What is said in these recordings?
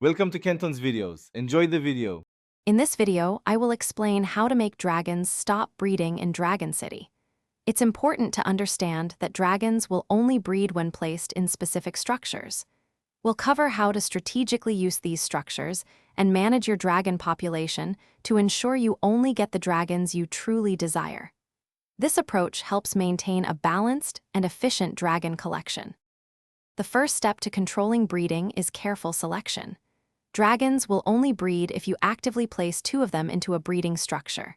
Welcome to Kenton's videos. Enjoy the video. In this video, I will explain how to make dragons stop breeding in Dragon City. It's important to understand that dragons will only breed when placed in specific structures. We'll cover how to strategically use these structures and manage your dragon population to ensure you only get the dragons you truly desire. This approach helps maintain a balanced and efficient dragon collection. The first step to controlling breeding is careful selection. Dragons will only breed if you actively place 2 of them into a breeding structure.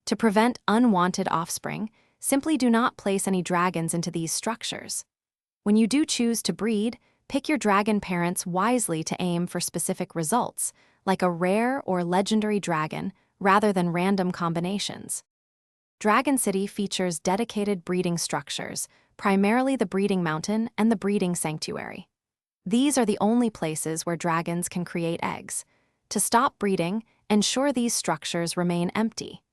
To prevent unwanted offspring, simply do not place any dragons into these structures. When you do choose to breed, pick your dragon parents wisely to aim for specific results, like a rare or legendary dragon, rather than random combinations. Dragon City features dedicated breeding structures, primarily the Breeding Mountain and the Breeding Sanctuary. These are the only places where dragons can create eggs. To stop breeding, ensure these structures remain empty.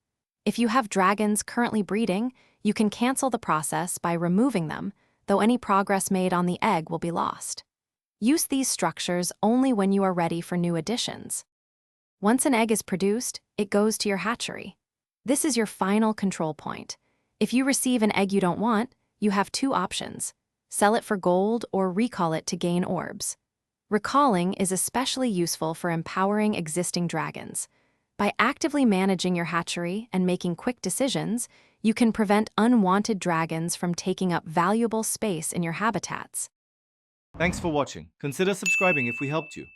If you have dragons currently breeding, you can cancel the process by removing them, though any progress made on the egg will be lost. Use these structures only when you are ready for new additions. Once an egg is produced, it goes to your hatchery. This is your final control point. If you receive an egg you don't want, you have 2 options: sell it for gold or recall it to gain orbs. Recalling is especially useful for empowering existing dragons. By actively managing your hatchery and making quick decisions, you can prevent unwanted dragons from taking up valuable space in your habitats. Thanks for watching. Consider subscribing if we helped you.